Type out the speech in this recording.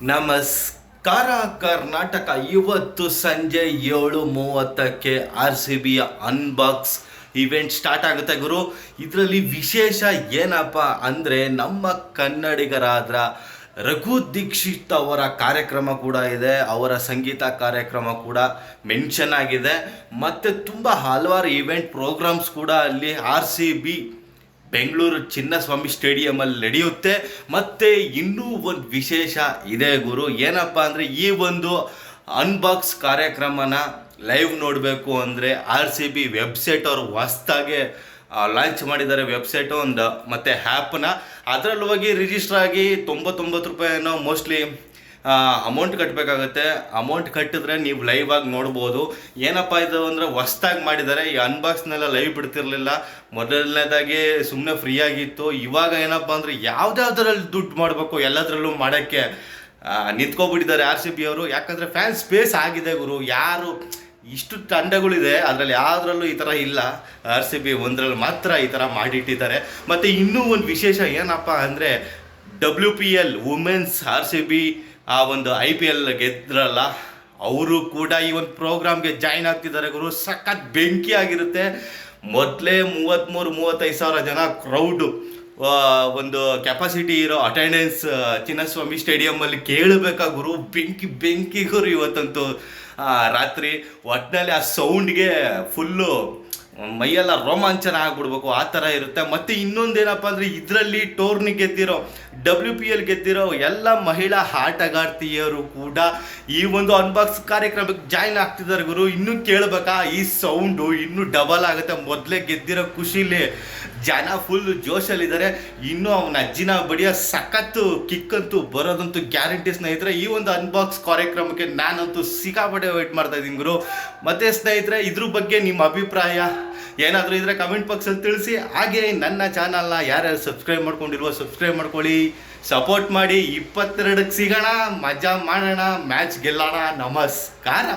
ನಮಸ್ಕಾರ ಕರ್ನಾಟಕ. ಇವತ್ತು ಸಂಜೆ 7:30ಕ್ಕೆ RCBಯ ಅನ್ಬಾಕ್ಸ್ ಇವೆಂಟ್ ಸ್ಟಾರ್ಟ್ ಆಗುತ್ತೆ ಗುರು. ಇದರಲ್ಲಿ ವಿಶೇಷ ಏನಪ್ಪ ಅಂದರೆ ನಮ್ಮ ಕನ್ನಡಿಗರಾದ ರಘು ದೀಕ್ಷಿತ್ ಅವರ ಕಾರ್ಯಕ್ರಮ ಕೂಡ ಇದೆ, ಅವರ ಸಂಗೀತ ಕಾರ್ಯಕ್ರಮ ಕೂಡ ಮೆನ್ಷನ್ ಆಗಿದೆ. ಮತ್ತು ತುಂಬ ಹಲವಾರು ಇವೆಂಟ್ ಪ್ರೋಗ್ರಾಮ್ಸ್ ಕೂಡ ಅಲ್ಲಿ RCB ಬೆಂಗಳೂರು ಚಿನ್ನಸ್ವಾಮಿ ಸ್ಟೇಡಿಯಮಲ್ಲಿ ನಡೆಯುತ್ತೆ. ಮತ್ತು ಇನ್ನೂ ಒಂದು ವಿಶೇಷ ಇದೆ ಗುರು. ಏನಪ್ಪ ಅಂದರೆ ಈ ಒಂದು ಅನ್ಬಾಕ್ಸ್ ಕಾರ್ಯಕ್ರಮನ ಲೈವ್ ನೋಡಬೇಕು ಅಂದರೆ RCB ವೆಬ್ಸೈಟ್ ಅವರು ಹೊಸ್ದಾಗೆ ಲಾಂಚ್ ಮಾಡಿದ್ದಾರೆ ವೆಬ್ಸೈಟು ಒಂದು ಮತ್ತು ಆ್ಯಪ್ನ. ಅದರಲ್ಲಿ ಹೋಗಿ ರಿಜಿಸ್ಟರ್ ಆಗಿ 99 ರೂಪಾಯಿನೋ ಮೋಸ್ಟ್ಲಿ ಅಮೌಂಟ್ ಕಟ್ಟಬೇಕಾಗುತ್ತೆ. ಅಮೌಂಟ್ ಕಟ್ಟಿದ್ರೆ ನೀವು ಲೈವ್ ಆಗಿ ನೋಡ್ಬೋದು. ಏನಪ್ಪ ಇದು ಅಂದರೆ ಹೊಸ್ದಾಗಿ ಮಾಡಿದ್ದಾರೆ. ಈ ಅನ್ಬಾಕ್ಸ್ನೆಲ್ಲ ಲೈವ್ ಬಿಡ್ತಿರ್ಲಿಲ್ಲ. ಮೊದಲನೇದಾಗಿ ಸುಮ್ಮನೆ ಫ್ರೀ ಆಗಿತ್ತು. ಇವಾಗ ಏನಪ್ಪ ಅಂದರೆ ಯಾವುದ್ಯಾವ್ದ್ರಲ್ಲಿ ದುಡ್ಡು ಮಾಡಬೇಕು ಎಲ್ಲದರಲ್ಲೂ ಮಾಡೋಕ್ಕೆ ನಿಂತ್ಕೊಬಿಟ್ಟಿದ್ದಾರೆ RCB ಅವರು. ಯಾಕಂದರೆ ಫ್ಯಾನ್ ಸ್ಪೇಸ್ ಆಗಿದೆ ಗುರು. ಯಾರು ಇಷ್ಟು ತಂಡಗಳಿದೆ, ಅದರಲ್ಲಿ ಯಾವುದ್ರಲ್ಲೂ ಈ ಥರ ಇಲ್ಲ. RCB ಒಂದರಲ್ಲಿ ಮಾತ್ರ ಈ ಥರ ಮಾಡಿಟ್ಟಿದ್ದಾರೆ. ಮತ್ತು ಇನ್ನೂ ಒಂದು ವಿಶೇಷ ಏನಪ್ಪ ಅಂದರೆ WPL ವುಮೆನ್ಸ್ RCB ಆ ಒಂದು IPL ಗೆದ್ರಲ್ಲ, ಅವರು ಕೂಡ ಈ ಒಂದು ಪ್ರೋಗ್ರಾಮ್ಗೆ ಜಾಯ್ನ್ ಆಗ್ತಿದ್ದಾರೆ ಗುರು. ಸಖತ್ ಬೆಂಕಿ ಆಗಿರುತ್ತೆ. ಮೊದಲೇ 33-35 ಸಾವಿರ ಜನ ಕ್ರೌಡು, ಒಂದು ಕೆಪಾಸಿಟಿ ಇರೋ ಅಟೆಂಡೆನ್ಸ್ ಚಿನ್ನಸ್ವಾಮಿ ಸ್ಟೇಡಿಯಮಲ್ಲಿ ಕೇಳಬೇಕಾ ಗುರು. ಬೆಂಕಿ ಬೆಂಕಿ ಗುರು ಇವತ್ತಂತೂ ರಾತ್ರಿ. ಒಟ್ಟಿನಲ್ಲಿ ಆ ಸೌಂಡ್ಗೆ ಫುಲ್ಲು ಮೈಯೆಲ್ಲ ರೋಮಾಂಚನ ಆಗ್ಬಿಡ್ಬೇಕು, ಆ ಥರ ಇರುತ್ತೆ. ಮತ್ತು ಇನ್ನೊಂದೇನಪ್ಪ ಅಂದರೆ ಇದರಲ್ಲಿ ಟೂರ್ನಿ ಗೆದ್ದಿರೋ WPL ಗೆದ್ದಿರೋ ಎಲ್ಲ ಮಹಿಳಾ ಆಟಗಾರ್ತಿಯರು ಕೂಡ ಈ ಒಂದು ಅನ್ಬಾಕ್ಸ್ ಕಾರ್ಯಕ್ರಮಕ್ಕೆ ಜಾಯ್ನ್ ಆಗ್ತಿದ್ದಾರೆ ಗುರು. ಇನ್ನೂ ಕೇಳಬೇಕಾ, ಈ ಸೌಂಡು ಇನ್ನೂ ಡಬಲ್ ಆಗುತ್ತೆ. ಮೊದಲೇ ಗೆದ್ದಿರೋ ಖುಷಿಲಿ ಜನ ಫುಲ್ ಜೋಶಲ್ಲಿದ್ದಾರೆ. ಇನ್ನೂ ಅವನ ಅಜ್ಜಿನ ಬಡಿಯೋ ಸಖತ್ತು ಕಿಕ್ಕಂತೂ ಬರೋದಂತೂ ಗ್ಯಾರಂಟಿ ಸ್ನೇಹಿತರೆ. ಈ ಒಂದು ಅನ್ಬಾಕ್ಸ್ ಕಾರ್ಯಕ್ರಮಕ್ಕೆ ನಾನಂತೂ ಸಿಕ್ಕಾಪಟ್ಟೆ ವೆಯ್ಟ್ ಮಾಡ್ತಾ ಇದ್ದೀನಿ ಗುರು. ಮತ್ತು ಸ್ನೇಹಿತರೆ, ಇದ್ರ ಬಗ್ಗೆ ನಿಮ್ಮ ಅಭಿಪ್ರಾಯ ಏನಾದರೂ ಇದ್ದರೆ ಕಮೆಂಟ್ ಬಾಕ್ಸಲ್ಲಿ ತಿಳಿಸಿ. ಹಾಗೆ ನನ್ನ ಚಾನಲ್ನ ಯಾರ್ಯಾರು ಸಬ್ಸ್ಕ್ರೈಬ್ ಮಾಡ್ಕೊಂಡಿಲ್ವೋ ಸಬ್ಸ್ಕ್ರೈಬ್ ಮಾಡ್ಕೊಳ್ಳಿ, ಸಪೋರ್ಟ್ ಮಾಡಿ. 22ಕ್ಕೆ ಸಿಗೋಣ, ಮಜಾ ಮಾಡೋಣ, ಮ್ಯಾಚ್ ಗೆಲ್ಲೋಣ. ನಮಸ್ಕಾರ.